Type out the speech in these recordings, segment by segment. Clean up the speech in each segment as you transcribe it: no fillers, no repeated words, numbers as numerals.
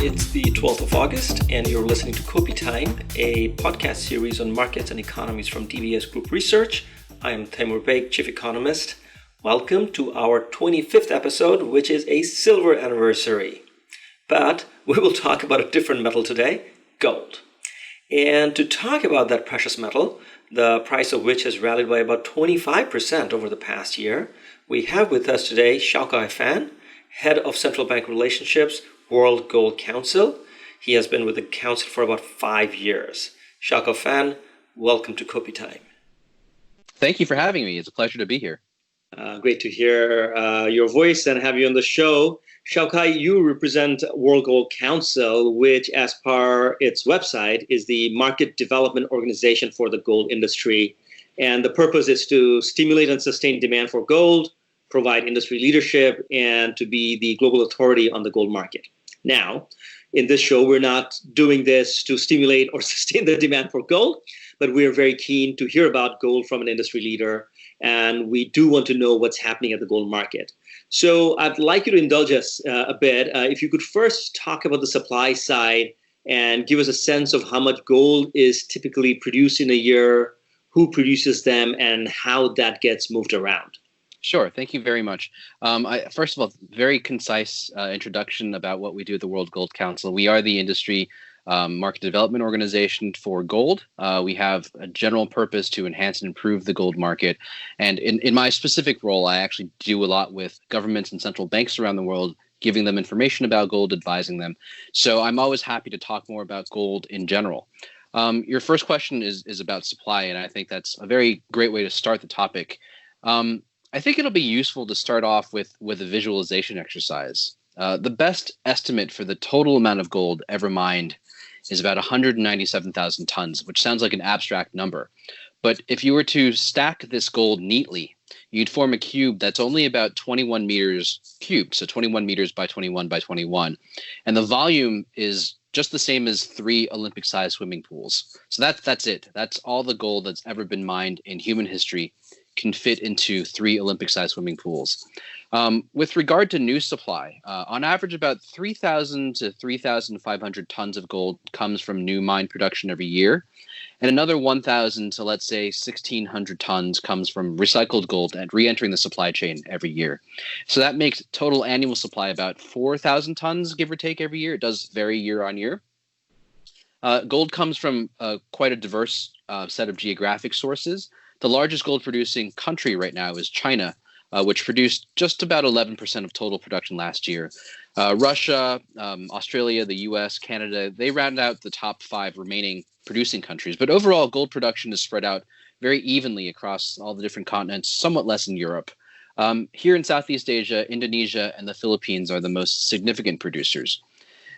It's the 12th of August, and you're listening to Kopi Time, a podcast series on markets and economies from DBS Group Research. I am Taimur Baig, Chief Economist. Welcome to our 25th episode, which is a silver anniversary. But we will talk about a different metal today, gold. And to talk about that precious metal, the price of which has rallied by about 25% over the past year, we have with us today Xiaokai Fan, Head of Central Bank Relationships, World Gold Council. He has been with the council for about 5 years. Xiaokai Fan, welcome to Kopi Time. Thank you for having me. It's a pleasure to be here. Great to hear your voice and have you on the show. Xiaokai, you represent World Gold Council, which, as per its website, is the market development organization for the gold industry. And the purpose is to stimulate and sustain demand for gold, provide industry leadership, and to be the global authority on the gold market. Now, in this show, we're not doing this to stimulate or sustain the demand for gold, but we're very keen to hear about gold from an industry leader, and we do want to know what's happening at the gold market. So I'd like you to indulge us a bit. If you could first talk about the supply side and give us a sense of how much gold is typically produced in a year, who produces them, and how that gets moved around. Sure. Thank you very much. First of all, very concise introduction about what we do at the World Gold Council. We are the industry market development organization for gold. We have a general purpose to enhance and improve the gold market. And in my specific role, I actually do a lot with governments and central banks around the world, giving them information about gold, advising them. So I'm always happy to talk more about gold in general. Your first question is about supply, and I think that's a very great way to start the topic. I think it'll be useful to start off with a visualization exercise. The best estimate for the total amount of gold ever mined is about 197,000 tons, which sounds like an abstract number. But if you were to stack this gold neatly, you'd form a cube that's only about 21 meters cubed, so 21 meters by 21 by 21. And the volume is just the same as 3 Olympic-sized swimming pools. So that's it. That's all the gold that's ever been mined in human history can fit into 3 Olympic-sized swimming pools. With regard to new supply, on average, about 3,000 to 3,500 tons of gold comes from new mine production every year. And another 1,000 to, let's say, 1,600 tons comes from recycled gold and re-entering the supply chain every year. So that makes total annual supply about 4,000 tons, give or take, every year. It does vary year on year. Gold comes from quite a diverse set of geographic sources. The largest gold producing country right now is China, which produced just about 11% of total production last year. Russia, Australia, the US, Canada, they round out the top 5 remaining producing countries. But overall, gold production is spread out very evenly across all the different continents, somewhat less in Europe. Here in Southeast Asia, Indonesia and the Philippines are the most significant producers.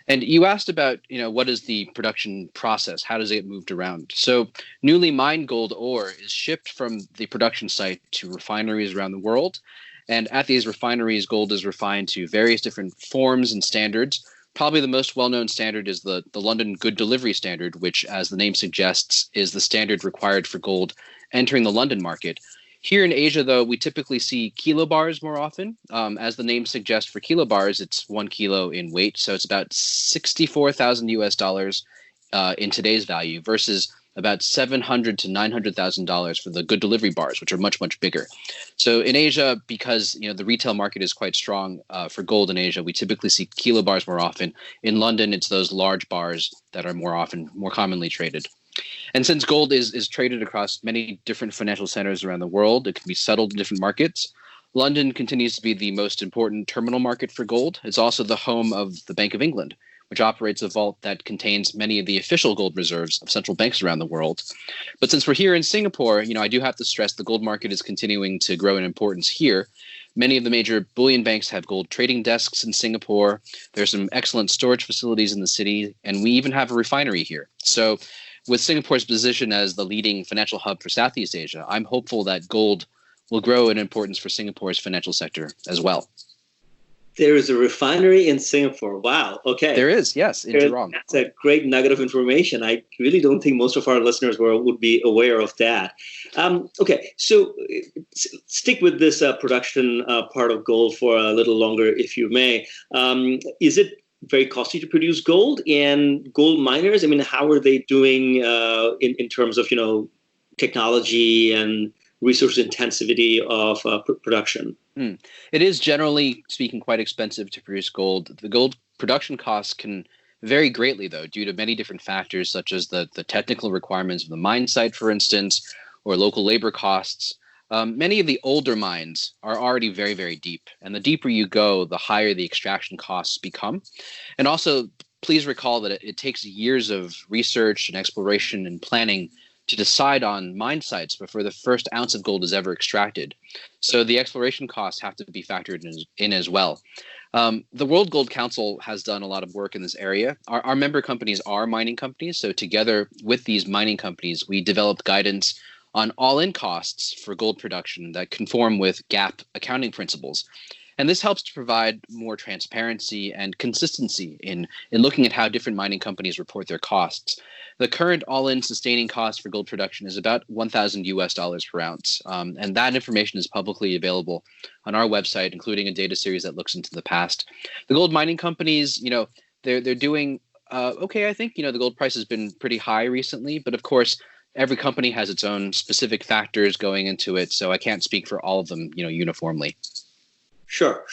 And you asked about, what is the production process? How does it get moved around? So newly mined gold ore is shipped from the production site to refineries around the world. And at these refineries, gold is refined to various different forms and standards. Probably the most well-known standard is the London Good Delivery Standard, which, as the name suggests, is the standard required for gold entering the London market. Here in Asia, though, we typically see kilobars more often. As the name suggests, for kilobars, it's 1 kilo in weight. So it's about $64,000 US in today's value versus about $700,000 to $900,000 for the good delivery bars, which are much, much bigger. So in Asia, because the retail market is quite strong for gold in Asia, we typically see kilobars more often. In London, it's those large bars that are more commonly traded. And since gold is traded across many different financial centers around the world, it can be settled in different markets. London continues to be the most important terminal market for gold. It's also the home of the Bank of England, which operates a vault that contains many of the official gold reserves of central banks around the world. But since we're here in Singapore, I do have to stress the gold market is continuing to grow in importance here. Many of the major bullion banks have gold trading desks in Singapore. There's some excellent storage facilities in the city, and we even have a refinery here. So with Singapore's position as the leading financial hub for Southeast Asia, I'm hopeful that gold will grow in importance for Singapore's financial sector as well. There is a refinery in Singapore. Wow. Okay. There is, yes, in Jurong. That's a great nugget of information. I really don't think most of our listeners would be aware of that. Okay, so stick with this production part of gold for a little longer, if you may. Is it very costly to produce gold? And gold miners, I mean, how are they doing in terms of, technology and resource intensivity of production? It is generally speaking quite expensive to produce gold. The gold production costs can vary greatly, though, due to many different factors, such as the technical requirements of the mine site, for instance, or local labor costs. Many of the older mines are already very, very deep, and the deeper you go, the higher the extraction costs become. And also, please recall that it takes years of research and exploration and planning to decide on mine sites before the first ounce of gold is ever extracted. So the exploration costs have to be factored in as well. The World Gold Council has done a lot of work in this area. Our member companies are mining companies. So together with these mining companies, we developed guidance on all-in costs for gold production that conform with GAAP accounting principles. And this helps to provide more transparency and consistency in looking at how different mining companies report their costs. The current all-in sustaining cost for gold production is about $1,000 per ounce. And that information is publicly available on our website, including a data series that looks into the past. The gold mining companies, they're doing okay, I think. The gold price has been pretty high recently, but of course, every company has its own specific factors going into it. So I can't speak for all of them, uniformly. Sure.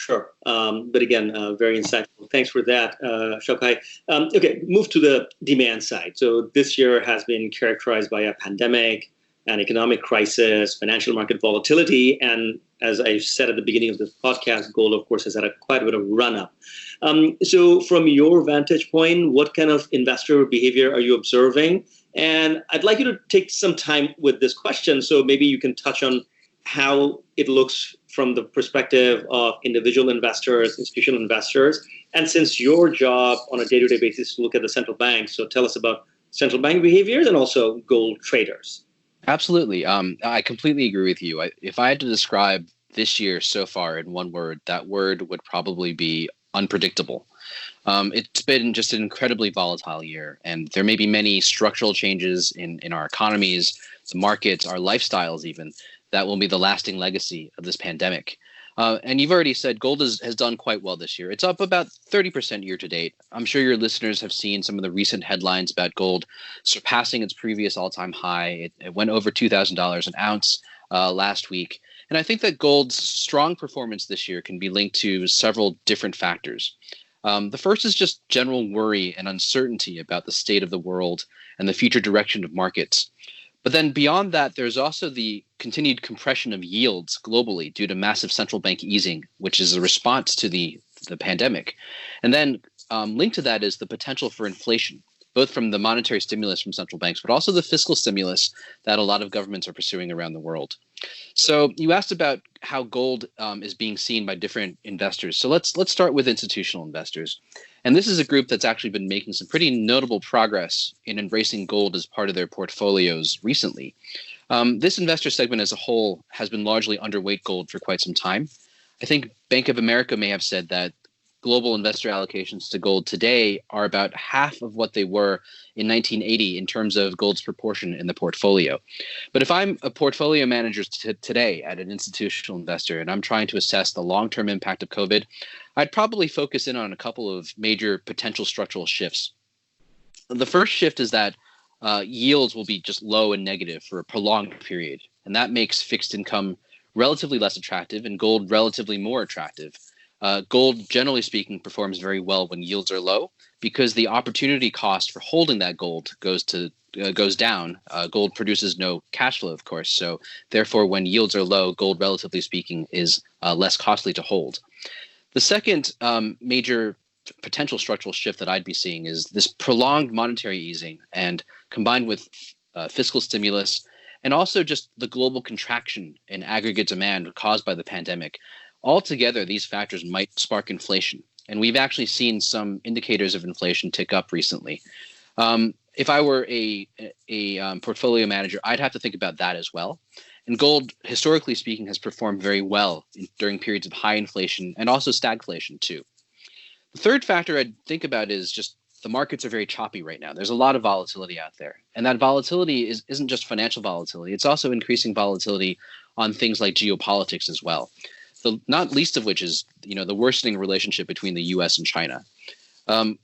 But again, very insightful. Thanks for that, Xiaokai. Okay, move to the demand side. So this year has been characterized by a pandemic, an economic crisis, financial market volatility, and as I said at the beginning of this podcast, gold, of course, has had quite a bit of run-up. So from your vantage point, what kind of investor behavior are you observing? And I'd like you to take some time with this question, so maybe you can touch on how it looks from the perspective of individual investors, institutional investors, and since your job on a day-to-day basis to look at the central banks, so tell us about central bank behaviors and also gold traders. Absolutely. I completely agree with you. If I had to describe this year so far in one word, that word would probably be unpredictable. It's been just an incredibly volatile year, and there may be many structural changes in our economies, the markets, our lifestyles even, that will be the lasting legacy of this pandemic. And you've already said gold has done quite well this year. It's up about 30% year to date. I'm sure your listeners have seen some of the recent headlines about gold surpassing its previous all-time high. It went over $2,000 an ounce last week. And I think that gold's strong performance this year can be linked to several different factors. The first is just general worry and uncertainty about the state of the world and the future direction of markets. But then beyond that, there's also the continued compression of yields globally due to massive central bank easing, which is a response to the pandemic. And then linked to that is the potential for inflation, both from the monetary stimulus from central banks, but also the fiscal stimulus that a lot of governments are pursuing around the world. So you asked about how gold is being seen by different investors. So let's start with institutional investors. And this is a group that's actually been making some pretty notable progress in embracing gold as part of their portfolios recently. This investor segment as a whole has been largely underweight gold for quite some time. I think Bank of America may have said that global investor allocations to gold today are about half of what they were in 1980 in terms of gold's proportion in the portfolio. But if I'm a portfolio manager today at an institutional investor and I'm trying to assess the long-term impact of COVID, I'd probably focus in on a couple of major potential structural shifts. The first shift is that yields will be just low and negative for a prolonged period, and that makes fixed income relatively less attractive and gold relatively more attractive. Gold, generally speaking, performs very well when yields are low because the opportunity cost for holding that gold goes down. Gold produces no cash flow, of course. So therefore, when yields are low, gold, relatively speaking, is less costly to hold. The second major potential structural shift that I'd be seeing is this prolonged monetary easing and combined with fiscal stimulus and also just the global contraction in aggregate demand caused by the pandemic. Altogether, these factors might spark inflation, and we've actually seen some indicators of inflation tick up recently. If I were a portfolio manager, I'd have to think about that as well. And gold, historically speaking, has performed very well during periods of high inflation and also stagflation too. The third factor I'd think about is just the markets are very choppy right now. There's a lot of volatility out there, and that volatility isn't just financial volatility. It's also increasing volatility on things like geopolitics as well. Not least of which is, the worsening relationship between the U.S. and China.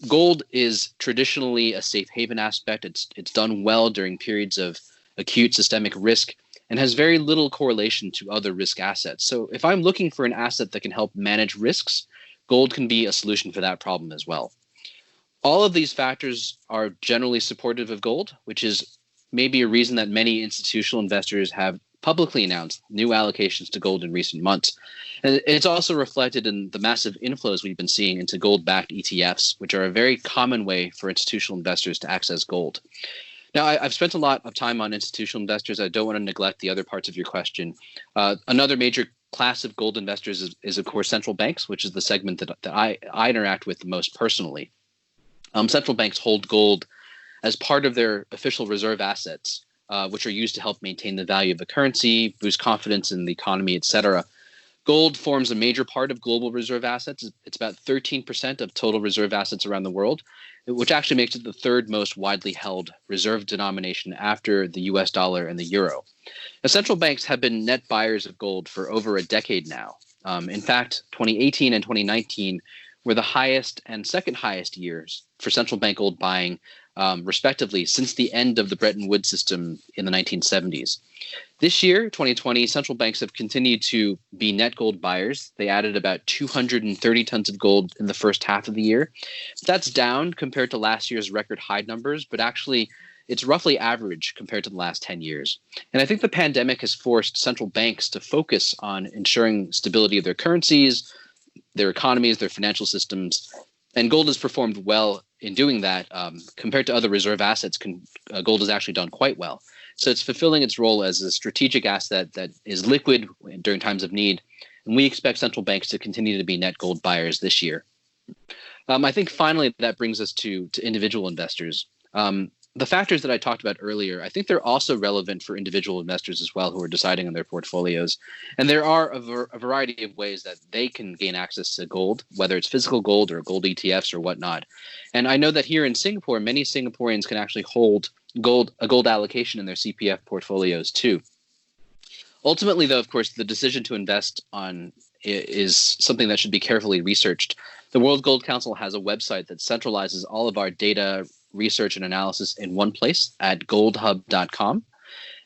Gold is traditionally a safe haven aspect. It's done well during periods of acute systemic risk and has very little correlation to other risk assets. So if I'm looking for an asset that can help manage risks, gold can be a solution for that problem as well. All of these factors are generally supportive of gold, which is maybe a reason that many institutional investors have publicly announced new allocations to gold in recent months. And it's also reflected in the massive inflows we've been seeing into gold-backed ETFs, which are a very common way for institutional investors to access gold. Now, I've spent a lot of time on institutional investors. I don't want to neglect the other parts of your question. Another major class of gold investors is of course, central banks, which is the segment that I interact with the most personally. Central banks hold gold as part of their official reserve assets, which are used to help maintain the value of the currency, boost confidence in the economy, et cetera. Gold forms a major part of global reserve assets. It's about 13% of total reserve assets around the world, which actually makes it the third most widely held reserve denomination after the US dollar and the euro. Now, central banks have been net buyers of gold for over a decade now. In fact, 2018 and 2019 were the highest and second highest years for central bank gold buying, respectively, since the end of the Bretton Woods system in the 1970s. This year, 2020, central banks have continued to be net gold buyers. They added about 230 tons of gold in the first half of the year. That's down compared to last year's record high numbers, but actually it's roughly average compared to the last 10 years. And I think the pandemic has forced central banks to focus on ensuring stability of their currencies, their economies, their financial systems, and gold has performed well in doing that. Compared to other reserve assets, gold has actually done quite well. So it's fulfilling its role as a strategic asset that is liquid during times of need. And we expect central banks to continue to be net gold buyers this year. I think finally that brings us to individual investors. The factors that I talked about earlier, I think they're also relevant for individual investors as well who are deciding on their portfolios. And there are a variety of ways that they can gain access to gold, whether it's physical gold or gold ETFs or whatnot. And I know that here in Singapore, many Singaporeans can actually hold a gold allocation in their CPF portfolios too. Ultimately, though, of course, the decision to invest on is something that should be carefully researched. The World Gold Council has a website that centralizes all of our data, research, and analysis in one place at goldhub.com.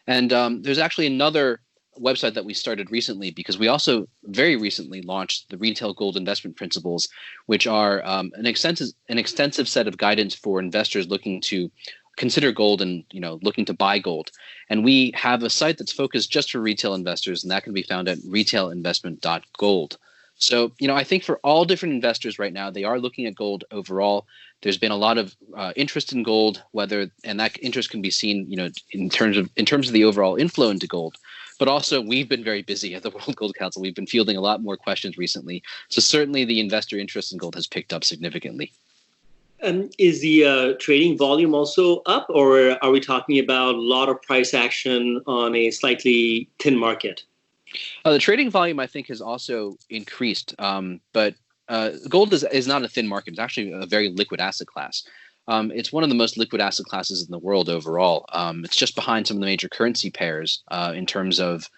And there's actually another website that we started recently because we also very recently launched the Retail Gold Investment Principles, which are an extensive set of guidance for investors looking to consider gold and looking to buy gold. And we have a site that's focused just for retail investors, and that can be found at retailinvestment.gold. So, I think for all different investors right now, they are looking at gold overall. There's been a lot of interest in gold, and that interest can be seen, in terms of the overall inflow into gold. But also, we've been very busy at the World Gold Council. We've been fielding a lot more questions recently. So certainly the investor interest in gold has picked up significantly. Is the trading volume also up, or are we talking about a lot of price action on a slightly thin market? The trading volume, I think, has also increased, but gold is not a thin market. It's actually a very liquid asset class. It's one of the most liquid asset classes in the world overall. It's just behind some of the major currency pairs in terms of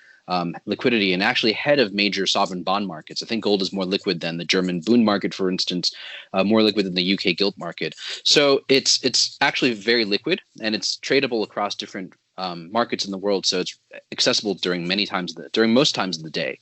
liquidity, and actually ahead of major sovereign bond markets. I think gold is more liquid than the German Bund market, for instance, more liquid than the UK gilt market. So it's actually very liquid, and it's tradable across different markets in the world. So it's accessible during most times of the day.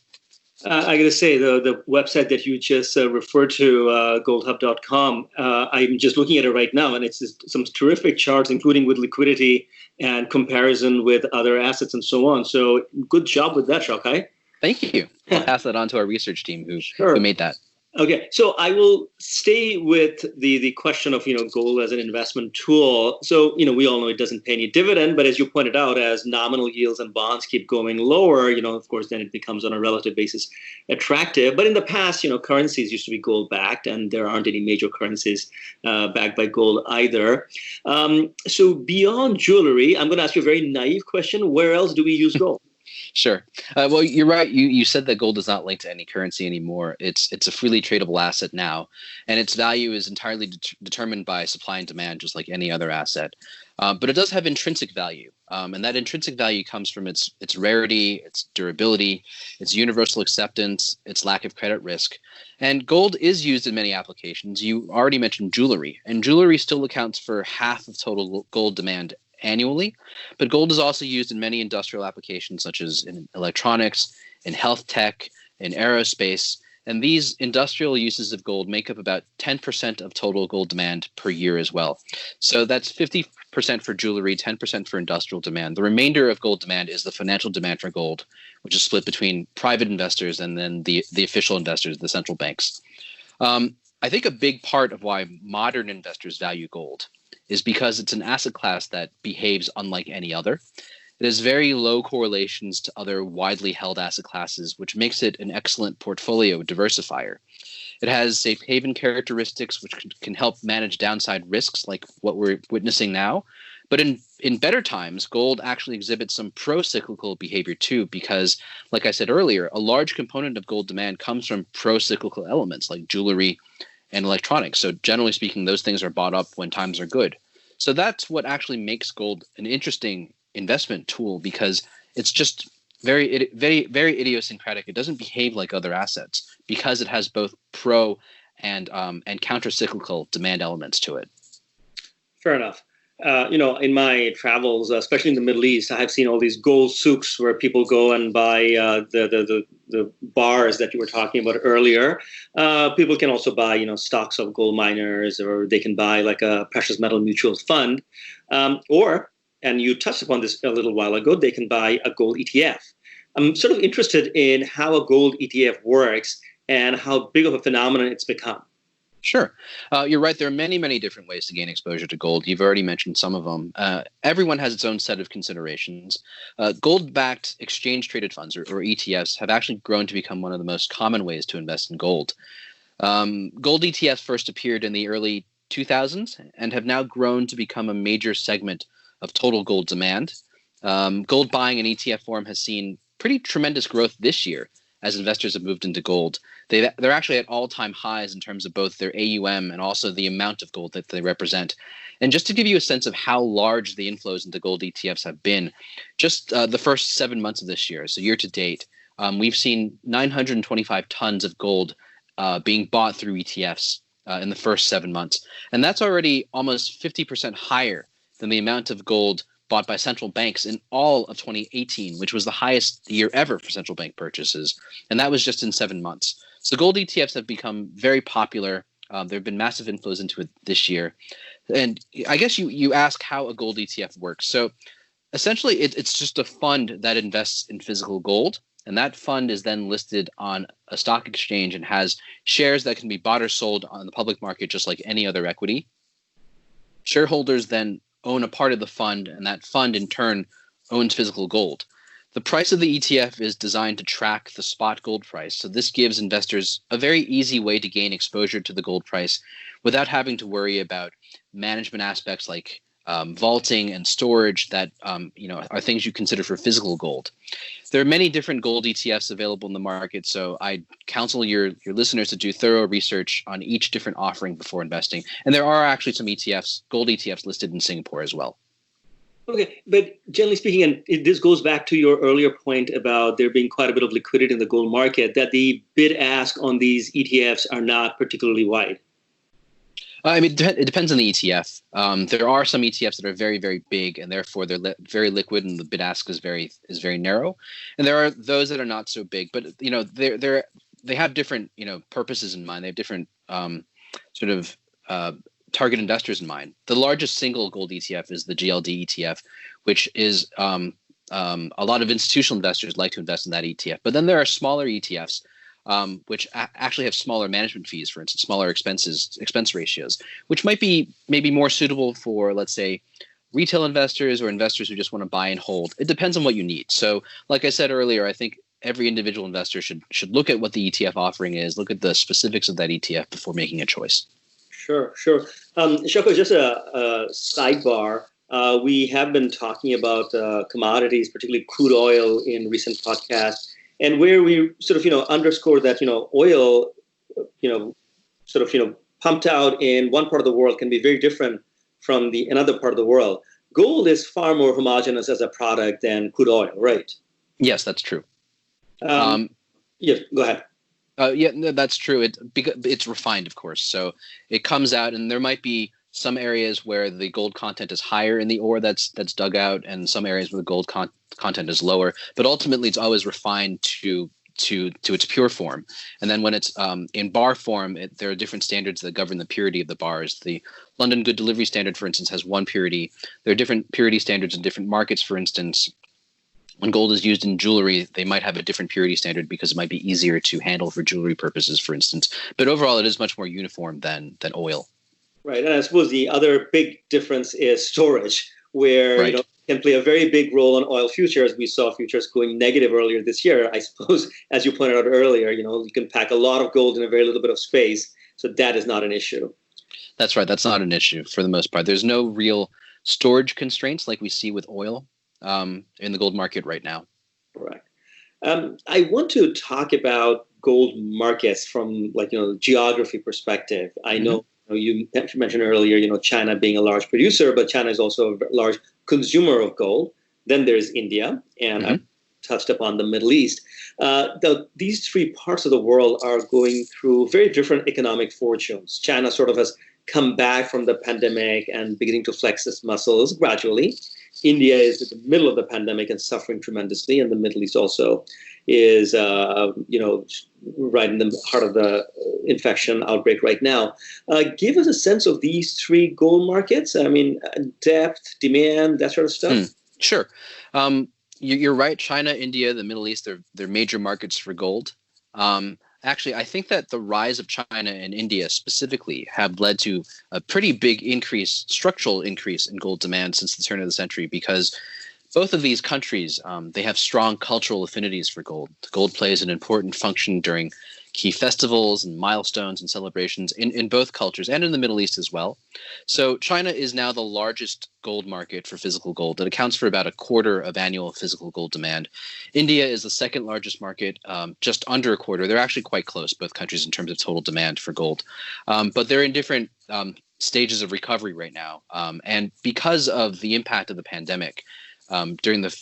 I got to say, the website that you just referred to, goldhub.com, I'm just looking at it right now, and it's some terrific charts, including with liquidity and comparison with other assets and so on. So good job with that, Xiaokai. Thank you. I'll pass that on to our research team who made that. Okay, so I will stay with the question of gold as an investment tool. So we all know it doesn't pay any dividend, but as you pointed out, as nominal yields and bonds keep going lower, of course, then it becomes on a relative basis attractive. But in the past, currencies used to be gold backed, and there aren't any major currencies backed by gold either. So beyond jewelry, I'm going to ask you a very naive question: where else do we use gold? Sure. Well, you're right. You said that gold is not linked to any currency anymore. It's a freely tradable asset now, and its value is entirely determined by supply and demand, just like any other asset. But it does have intrinsic value, and that intrinsic value comes from its rarity, its durability, its universal acceptance, its lack of credit risk. And gold is used in many applications. You already mentioned jewelry, and jewelry still accounts for half of total gold demand annually. But gold is also used in many industrial applications, such as in electronics, in health tech, in aerospace. And these industrial uses of gold make up about 10% of total gold demand per year as well. So that's 50% for jewelry, 10% for industrial demand. The remainder of gold demand is the financial demand for gold, which is split between private investors and then the official investors, the central banks. I think a big part of why modern investors value gold is because it's an asset class that behaves unlike any other. It has very low correlations to other widely held asset classes, which makes it an excellent portfolio diversifier. It has safe haven characteristics, which can help manage downside risks like what we're witnessing now. But in better times, gold actually exhibits some pro-cyclical behavior too, because, like I said earlier, a large component of gold demand comes from pro-cyclical elements like jewelry and electronics. So generally speaking, those things are bought up when times are good. So that's what actually makes gold an interesting investment tool, because it's just very idiosyncratic. It doesn't behave like other assets because it has both pro and counter-cyclical demand elements to it. Fair enough. In my travels, especially in the Middle East, I have seen all these gold souks where people go and buy the bars that you were talking about earlier. People can also buy, stocks of gold miners, or they can buy like a precious metal mutual fund, and you touched upon this a little while ago, they can buy a gold ETF. I'm sort of interested in how a gold ETF works and how big of a phenomenon it's become. Sure. You're right. There are many, many different ways to gain exposure to gold. You've already mentioned some of them. Everyone has its own set of considerations. Gold-backed exchange-traded funds, or ETFs, have actually grown to become one of the most common ways to invest in gold. Gold ETFs first appeared in the early 2000s and have now grown to become a major segment of total gold demand. Gold buying in ETF form has seen pretty tremendous growth this year as investors have moved into gold. They're actually at all-time highs in terms of both their AUM and also the amount of gold that they represent. And just to give you a sense of how large the inflows into gold ETFs have been, just the first 7 months of this year, so year to date, we've seen 925 tons of gold being bought through ETFs in the first 7 months. And that's already almost 50% higher than the amount of gold bought by central banks in all of 2018, which was the highest year ever for central bank purchases. And that was just in 7 months. So gold ETFs have become very popular. There have been massive inflows into it this year. And I guess you ask how a gold ETF works. So essentially, it's just a fund that invests in physical gold. And that fund is then listed on a stock exchange and has shares that can be bought or sold on the public market, just like any other equity. Shareholders then own a part of the fund, and that fund in turn owns physical gold. The price of the ETF is designed to track the spot gold price. So this gives investors a very easy way to gain exposure to the gold price without having to worry about management aspects like vaulting and storage that are things you consider for physical gold. There are many different gold ETFs available in the market, so I counsel your listeners to do thorough research on each different offering before investing. And there are actually some ETFs, gold ETFs, listed in Singapore as well. Okay, but generally speaking, and this goes back to your earlier point about there being quite a bit of liquidity in the gold market, that the bid-ask on these ETFs are not particularly wide. It depends on the ETF. There are some ETFs that are very, very big, and therefore they're very liquid, and the bid ask is very narrow. And there are those that are not so big, but they have different purposes in mind. They have different target investors in mind. The largest single gold ETF is the GLD ETF, which is a lot of institutional investors like to invest in that ETF. But then there are smaller ETFs. Which actually have smaller management fees, for instance, smaller expense ratios, which might be maybe more suitable for, let's say, retail investors or investors who just want to buy and hold. It depends on what you need. So, like I said earlier, I think every individual investor should look at what the ETF offering is, look at the specifics of that ETF before making a choice. Sure. Shoko, just a sidebar. We have been talking about commodities, particularly crude oil, in recent podcasts. And where we sort of, underscore that, oil, pumped out in one part of the world can be very different from another part of the world. gold is far more homogeneous as a product than crude oil, right? Yes, that's true. Yeah, go ahead. Yeah, no, that's true. It's refined, of course. So it comes out, and there might be some areas where the gold content is higher in the ore that's dug out, and some areas where the gold content is lower. But ultimately, it's always refined to its pure form. And then when it's in bar form, there are different standards that govern the purity of the bars. The London Good Delivery Standard, for instance, has one purity. There are different purity standards in different markets. For instance, when gold is used in jewelry, they might have a different purity standard because it might be easier to handle for jewelry purposes, for instance. But overall, it is much more uniform than oil. Right, and I suppose the other big difference is storage, where Right. Can play a very big role on oil futures. We saw futures going negative earlier this year. I suppose, as you pointed out earlier, you can pack a lot of gold in a very little bit of space, so that is not an issue. That's right. That's not an issue for the most part. There's no real storage constraints like we see with oil in the gold market right now. Correct. I want to talk about gold markets from geography perspective. I know you mentioned earlier, China being a large producer, but China is also a large consumer of gold. Then there's India, and I've touched upon the Middle East. These three parts of the world are going through very different economic fortunes. China sort of has come back from the pandemic and beginning to flex its muscles gradually. India is in the middle of the pandemic and suffering tremendously, and the Middle East also is, right in the heart of the infection outbreak right now. Give us a sense of these three gold markets. I mean, depth, demand, that sort of stuff. Sure. You're right. China, India, the Middle East, they're major markets for gold. Actually, I think that the rise of China and India specifically have led to a pretty big structural increase in gold demand since the turn of the century, because both of these countries, they have strong cultural affinities for gold. Gold plays an important function during key festivals and milestones and celebrations in both cultures and in the Middle East as well. So China is now the largest gold market for physical gold. It accounts for about a quarter of annual physical gold demand. India is the second largest market, just under a quarter. They're actually quite close, both countries, in terms of total demand for gold. But they're in different stages of recovery right now. And because of the impact of the pandemic, during the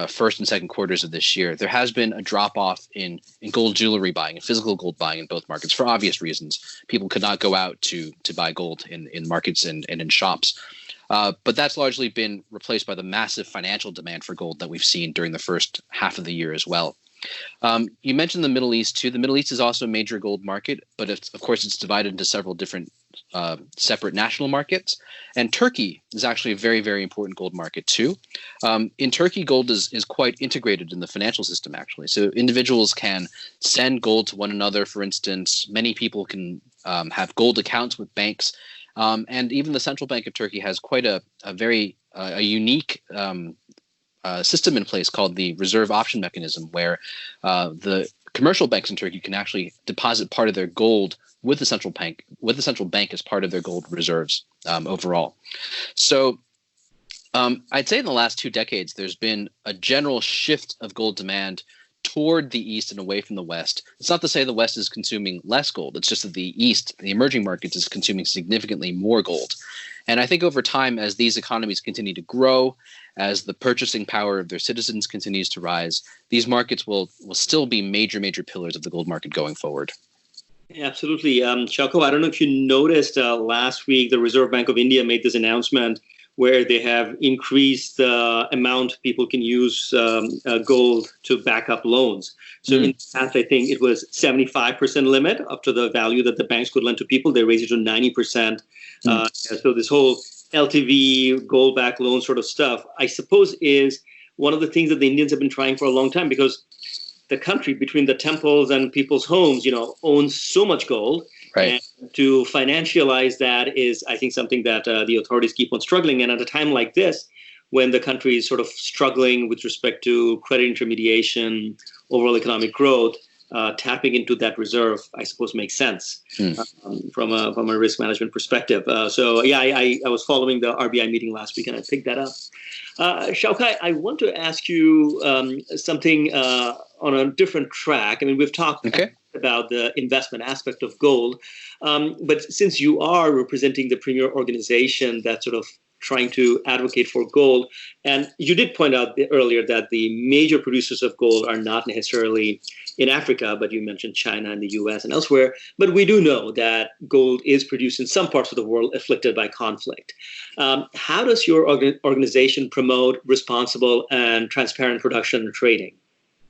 first and second quarters of this year, there has been a drop-off in gold jewelry buying and physical gold buying in both markets for obvious reasons. People could not go out to buy gold in markets and in shops. But that's largely been replaced by the massive financial demand for gold that we've seen during the first half of the year as well. You mentioned the Middle East, too. The Middle East is also a major gold market, but of course it's divided into several different separate national markets. And Turkey is actually a very, very important gold market, too. In Turkey, gold is quite integrated in the financial system, actually. So individuals can send gold to one another, for instance. Many people can have gold accounts with banks. And even the Central Bank of Turkey has quite a very unique system in place called the reserve option mechanism, where the commercial banks in Turkey can actually deposit part of their gold with the central bank as part of their gold reserves overall. So I'd say in the last 2 decades, there's been a general shift of gold demand toward the East and away from the West. It's not to say the West is consuming less gold. It's just that the East, the emerging markets, is consuming significantly more gold. And I think over time, as these economies continue to grow, as the purchasing power of their citizens continues to rise, these markets will still be major, major pillars of the gold market going forward. Yeah, absolutely. Shaukat, I don't know if you noticed last week, the Reserve Bank of India made this announcement where they have increased the amount people can use gold to back up loans. So in the past, I think it was 75% limit up to the value that the banks could lend to people. They raised it to 90%. So this whole LTV, gold-backed loan sort of stuff, I suppose, is one of the things that the Indians have been trying for a long time, because the country, between the temples and people's homes, owns so much gold. Right. And to financialize that is, I think, something that the authorities keep on struggling. And at a time like this, when the country is sort of struggling with respect to credit intermediation, overall economic growth, tapping into that reserve, I suppose, makes sense from a risk management perspective. I was following the RBI meeting last week, and I picked that up. Shaukat, I want to ask you something on a different track. I mean, we've talked about the investment aspect of gold, but since you are representing the premier organization that sort of trying to advocate for gold. And you did point out earlier that the major producers of gold are not necessarily in Africa, but you mentioned China and the US and elsewhere. But we do know that gold is produced in some parts of the world afflicted by conflict. How does your organization promote responsible and transparent production and trading?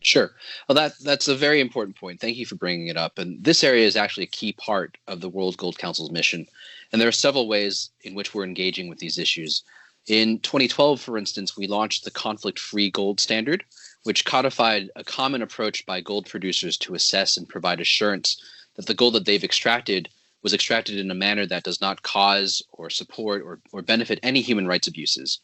Sure. Well, that's a very important point. Thank you for bringing it up. And this area is actually a key part of the World Gold Council's mission. And there are several ways in which we're engaging with these issues. In 2012, for instance, we launched the Conflict-Free Gold Standard, which codified a common approach by gold producers to assess and provide assurance that the gold that they've extracted was extracted in a manner that does not cause or support or benefit any human rights abuses.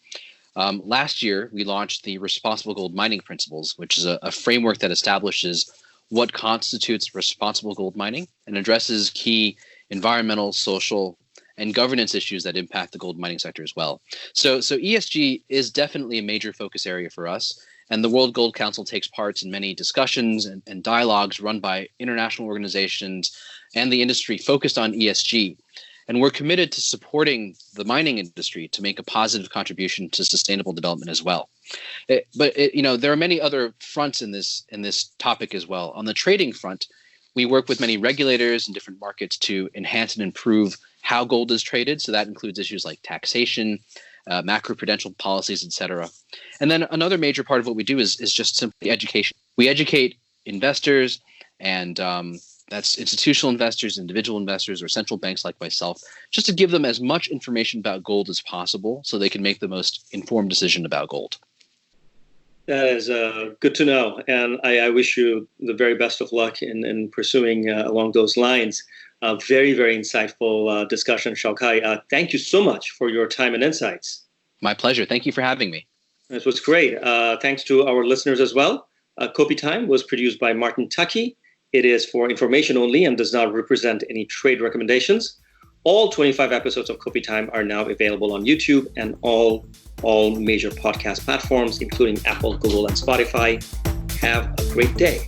Last year, we launched the Responsible Gold Mining Principles, which is a framework that establishes what constitutes responsible gold mining and addresses key environmental, social, and governance issues that impact the gold mining sector as well. So ESG is definitely a major focus area for us, and the World Gold Council takes part in many discussions and dialogues run by international organizations and the industry focused on ESG. And we're committed to supporting the mining industry to make a positive contribution to sustainable development as well. But there are many other fronts in this topic as well. On the trading front, we work with many regulators in different markets to enhance and improve how gold is traded. So that includes issues like taxation, macroprudential policies, et cetera. And then another major part of what we do is just simply education. We educate investors and that's institutional investors, individual investors, or central banks like myself, just to give them as much information about gold as possible so they can make the most informed decision about gold. That is good to know. And I wish you the very best of luck in pursuing along those lines. Very, very insightful discussion, Xiaokai. Thank you so much for your time and insights. My pleasure. Thank you for having me. This was great. Thanks to our listeners as well. Kopi Time was produced by Martin Tuckey. It is for information only and does not represent any trade recommendations. All 25 episodes of Kopi Time are now available on YouTube and all major podcast platforms, including Apple, Google, and Spotify. Have a great day.